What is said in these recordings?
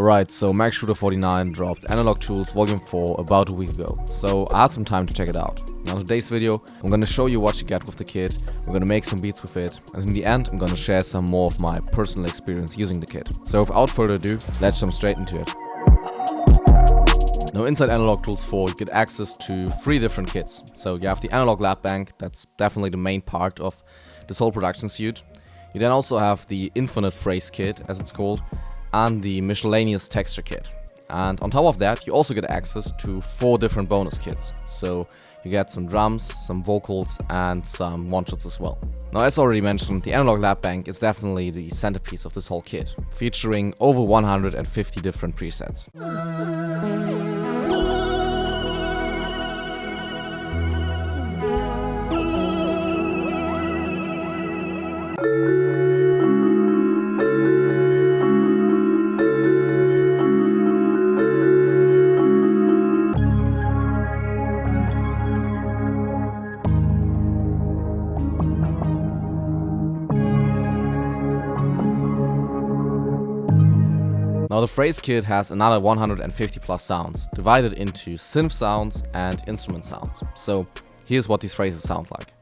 Alright, so MacShooter49 dropped Analog Tools Volume 4 about a week ago, so I had some time to check it out. Now in today's video, I'm gonna show you what you get with the kit, we're gonna make some beats with it, and in the end, I'm gonna share some more of my personal experience using the kit. So without further ado, let's jump straight into it. Now inside Analog Tools 4, you get access to 3 different kits. So you have the Analog Lab Bank, that's definitely the main part of this whole production suite. You then also have the Infinite Phrase Kit, as it's called, and the Miscellaneous Texture Kit. And on top of that, you also get access to 4 different bonus kits. So you get some drums, some vocals, and some one-shots as well. Now, as already mentioned, the Analog Lab Bank is definitely the centerpiece of this whole kit, featuring over 150 different presets. Now the Phrase Kit has another 150 plus sounds, divided into synth sounds and instrument sounds. So here's what these phrases sound like.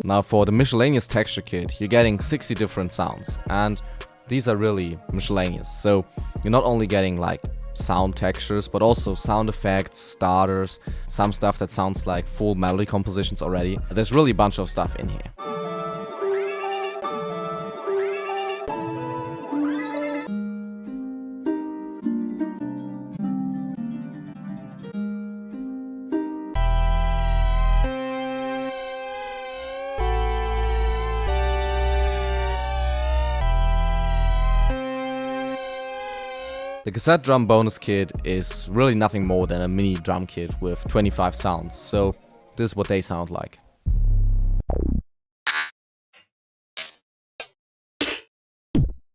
Now for the Miscellaneous Texture Kit, you're getting 60 different sounds, and these are really miscellaneous. So you're not only getting like sound textures, but also sound effects, starters, some stuff that sounds like full melody compositions already. There's really a bunch of stuff in here. The cassette drum bonus kit is really nothing more than a mini drum kit with 25 sounds, so this is what they sound like.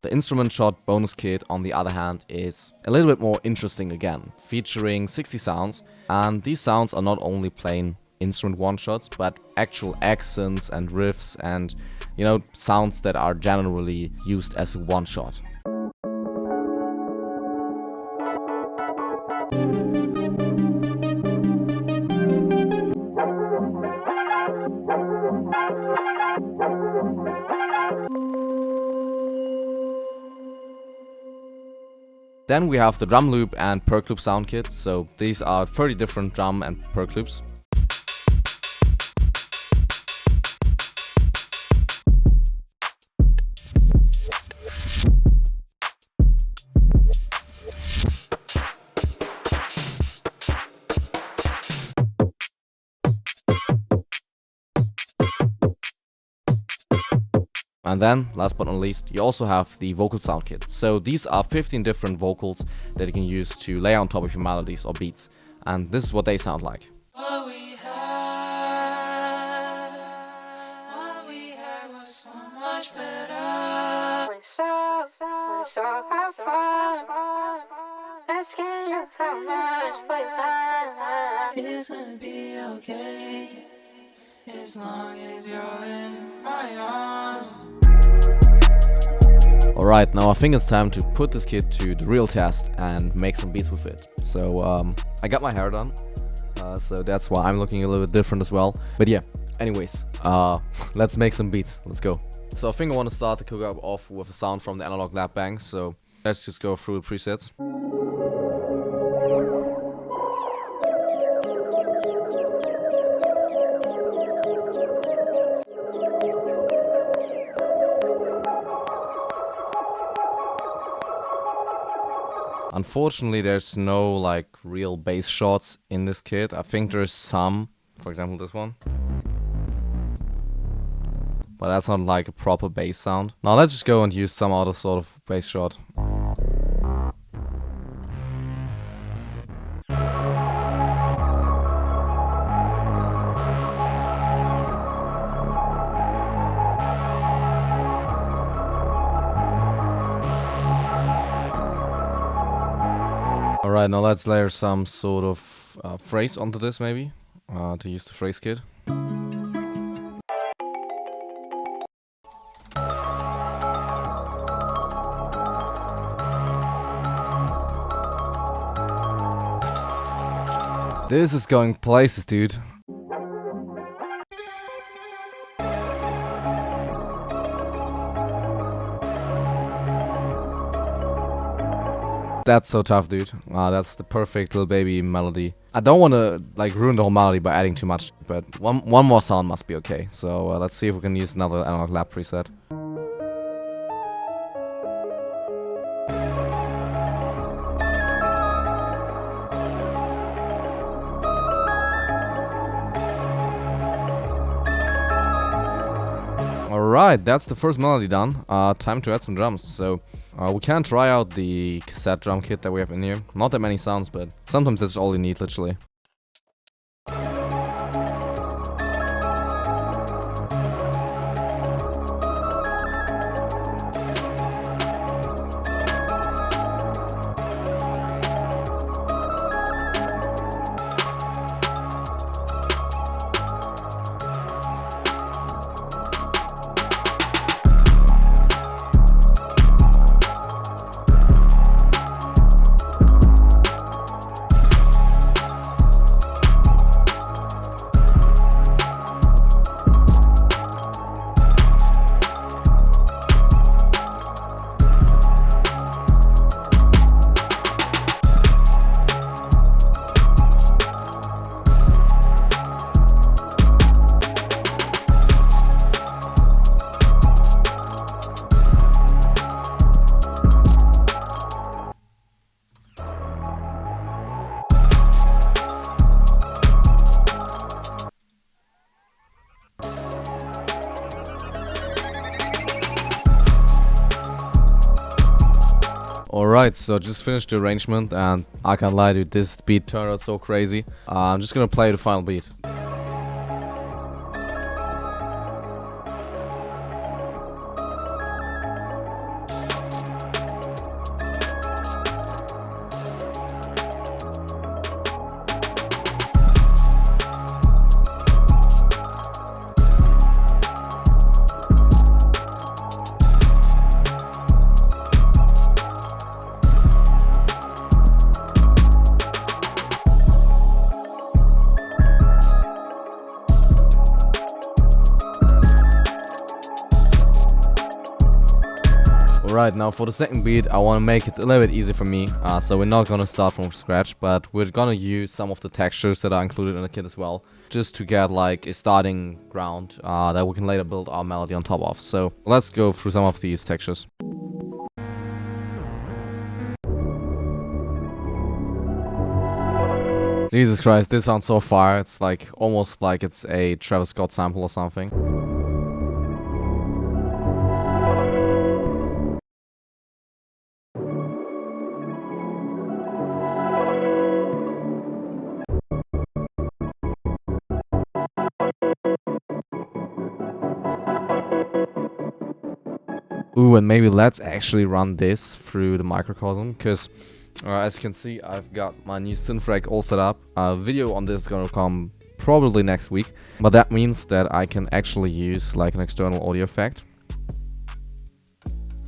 The instrument shot bonus kit, on the other hand, is a little bit more interesting again, featuring 60 sounds, and these sounds are not only plain instrument one-shots, but actual accents and riffs and, you know, sounds that are generally used as a one-shot. Then we have the drum loop and perc loop sound kit, so these are 30 different drum and perc loops. And then, last but not least, you also have the vocal sound kit. So these are 15 different vocals that you can use to lay on top of your melodies or beats. And this is what they sound like. What we had was so much better. We so have fun. Let's get you so much for your time. It's gonna be okay, as long as you're in my arms. Alright, now I think it's time to put this kit to the real test and make some beats with it. So I got my hair done, so that's why I'm looking a little bit different as well. But yeah, anyways, let's make some beats. Let's go. So I think I want to start the COOKUP off with a sound from the Analog Lab Bank, so let's just go through the presets. Unfortunately, there's no like real bass shots in this kit. I think there's some, for example this one. but that's not like a proper bass sound. Now let's just go and use some other sort of bass shot. Alright, now let's layer some sort of phrase onto this maybe, to use the phrase kit. This is going places, dude. That's so tough, dude. That's the perfect little baby melody. I don't want to like ruin the whole melody by adding too much, but one more sound must be okay. So let's see if we can use another analog lab preset. Alright, that's the first melody done. Time to add some drums. So we can try out the cassette drum kit that we have in here. Not that many sounds, but sometimes that's all you need, literally. Alright, so just finished the arrangement and I can't lie, dude, this beat turned out so crazy. I'm just gonna play the final beat. Alright, now for the second beat, I want to make it a little bit easier for me, so we're not going to start from scratch, but we're going to use some of the textures that are included in the kit as well, just to get like a starting ground that we can later build our melody on top of. So let's go through some of these textures. Jesus Christ, this sounds so fire, it's like almost like it's a Travis Scott sample or something. Ooh, and maybe let's actually run this through the microcosm, because as you can see, I've got my new synth rack all set up. A video on this is gonna come probably next week, but that means that I can actually use like an external audio effect.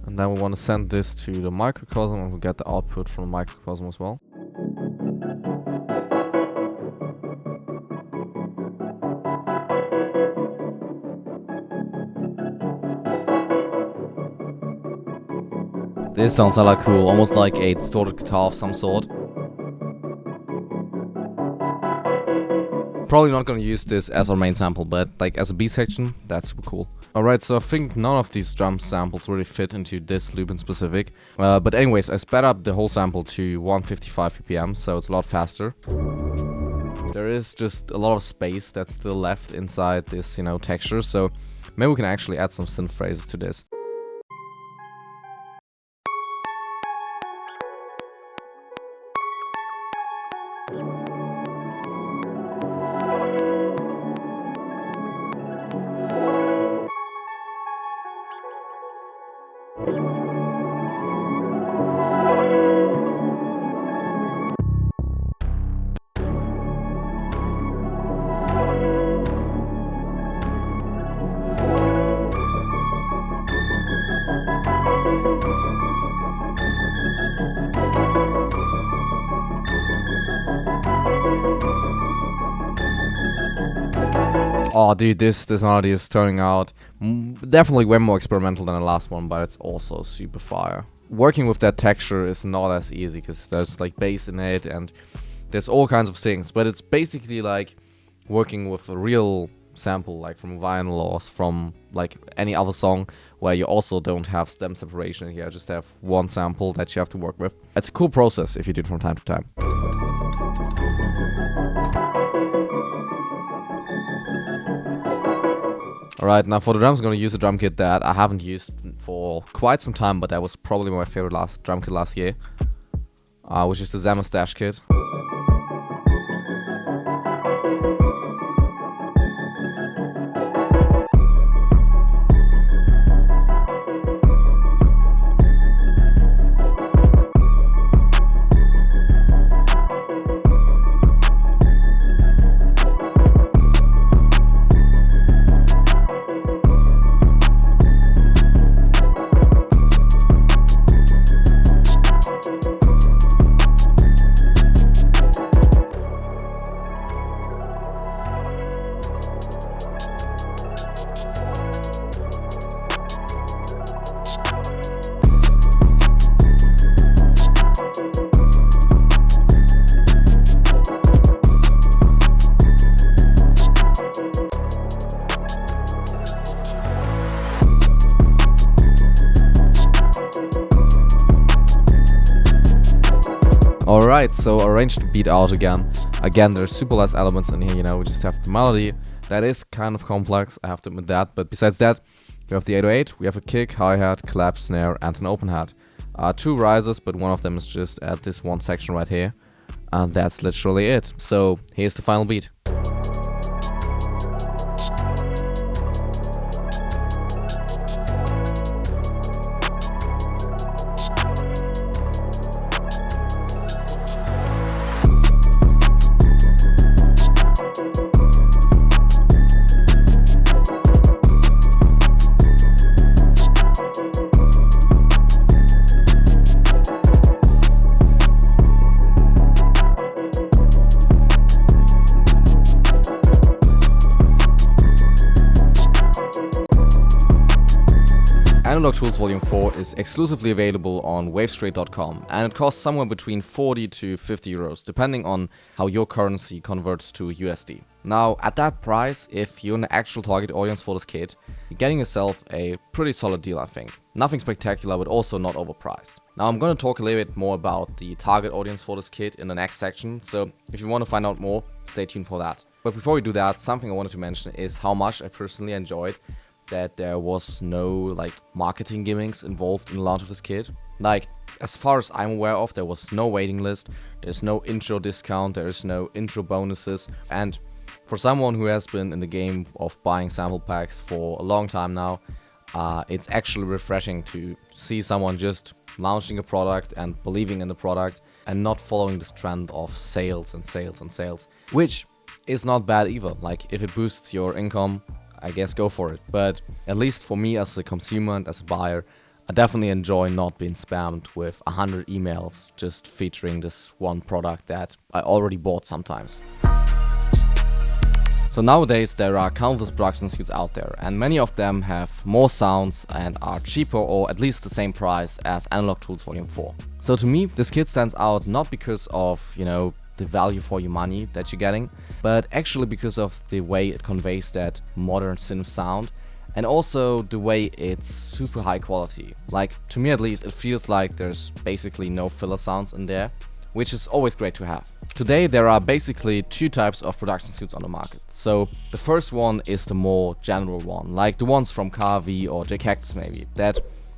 And then we want to send this to the microcosm and we get the output from the microcosm as well. This sounds hella cool, almost like a distorted guitar of some sort. Probably not gonna use this as our main sample, but like as a B section, that's super cool. Alright, so I think none of these drum samples really fit into this loop in specific. But anyways, I sped up the whole sample to 155 ppm, so it's a lot faster. There is just a lot of space that's still left inside this, texture, so Maybe we can actually add some synth phrases to this. Oh dude, this melody is turning out definitely way more experimental than the last one, but it's also super fire. Working with that texture is not as easy because there's like bass in it and there's all kinds of things, but it's basically like working with a real sample, like from vinyl or from like any other song where you also don't have stem separation here, just have one sample that you have to work with. It's a cool process if you do it from time to time. Alright, now for the drums I'm going to use a drum kit that I haven't used for quite some time, but that was probably my favorite drum kit last year, which is the Zama Stash kit. Alright, so arrange the beat out again. Again, there's super less elements in here, you know, we just have the melody. That is kind of complex, I have to admit that, but besides that, we have the 808, we have a kick, hi-hat, clap, snare, and an open hat. 2 risers, but one of them is just at this one section right here. And that's literally it. So, here's the final beat. Analog Tools Volume 4 is exclusively available on wavestreet.com and it costs somewhere between 40 to 50 euros, depending on how your currency converts to USD. Now, at that price, if you're an actual target audience for this kit, you're getting yourself a pretty solid deal, I think. Nothing spectacular, but also not overpriced. Now, I'm going to talk a little bit more about the target audience for this kit in the next section, so if you want to find out more, stay tuned for that. But before we do that, something I wanted to mention is how much I personally enjoyed that there was no like marketing gimmicks involved in the launch of this kit. Like, as far as I'm aware of, there was no waiting list, there's no intro discount, there's no intro bonuses, and for someone who has been in the game of buying sample packs for a long time now, it's actually refreshing to see someone just launching a product and believing in the product and not following this trend of sales and sales and sales, which is not bad either. Like, if it boosts your income, I guess go for it. But at least for me as a consumer and as a buyer, I definitely enjoy not being spammed with 100 emails just featuring this one product that I already bought sometimes. So nowadays there are countless production suites out there, and many of them have more sounds and are cheaper or at least the same price as Analog Tools Volume 4. So to me, this kit stands out not because of, you know, the value for your money that you're getting, but actually because of the way it conveys that modern synth sound, and also the way it's super high quality. Like, to me at least, it feels like there's basically no filler sounds in there, which is always great to have. Today there are basically two types of production suits on the market. So the first one is the more general one, like the ones from KV or JCactus maybe, that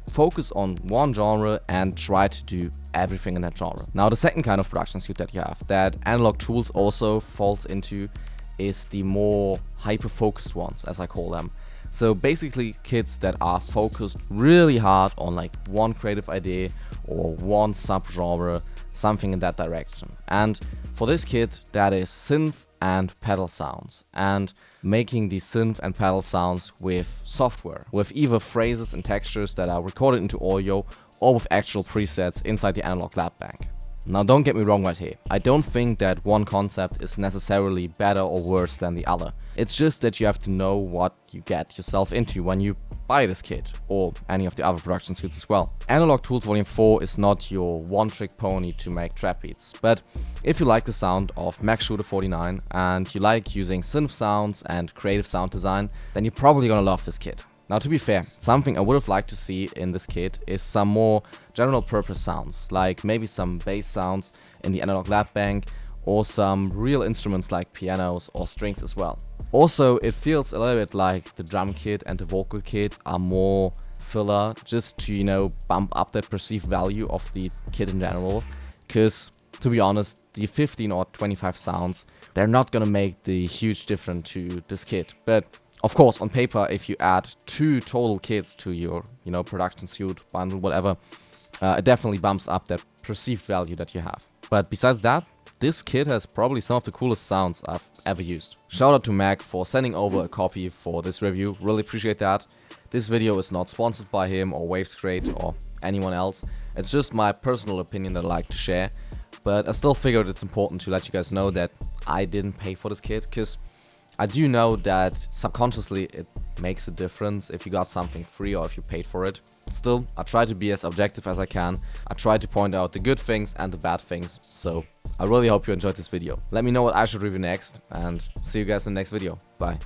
focus on one genre and try to do everything in that genre. Now the second kind of production suit that you have, that Analog Tools also falls into, is the more hyper-focused ones, as I call them. So basically kits that are focused really hard on like one creative idea or one subgenre, something in that direction. And for this kit, that is synth and pedal sounds, and making the synth and pedal sounds with software, with either phrases and textures that are recorded into audio or with actual presets inside the Analog Lab Bank. Now don't get me wrong right here, I don't think that one concept is necessarily better or worse than the other. It's just that you have to know what you get yourself into when you buy this kit, or any of the other production suits as well. Analog Tools Volume 4 is not your one-trick pony to make trap beats, but if you like the sound of MacShooter49 and you like using synth sounds and creative sound design, then you're probably gonna love this kit. Now to be fair, something I would have liked to see in this kit is some more general purpose sounds, like maybe some bass sounds in the Analog Lab Bank, or some real instruments like pianos or strings as well. Also, it feels a little bit like the drum kit and the vocal kit are more filler, just to, you know, bump up that perceived value of the kit in general, because to be honest, the 15 or 25 sounds, they're not gonna make the huge difference to this kit. But of course, on paper, if you add 2 total kits to your, you know, production suit, bundle, whatever, it definitely bumps up that perceived value that you have. But besides that, this kit has probably some of the coolest sounds I've ever used. Shout out to Mac for sending over a copy for this review, really appreciate that. This video is not sponsored by him or Wavescrate or anyone else, it's just my personal opinion that I like to share. But I still figured it's important to let you guys know that I didn't pay for this kit, because I do know that subconsciously it makes a difference if you got something free or if you paid for it. Still, I try to be as objective as I can. I try to point out the good things and the bad things. So I really hope you enjoyed this video. Let me know what I should review next, and see you guys in the next video. Bye.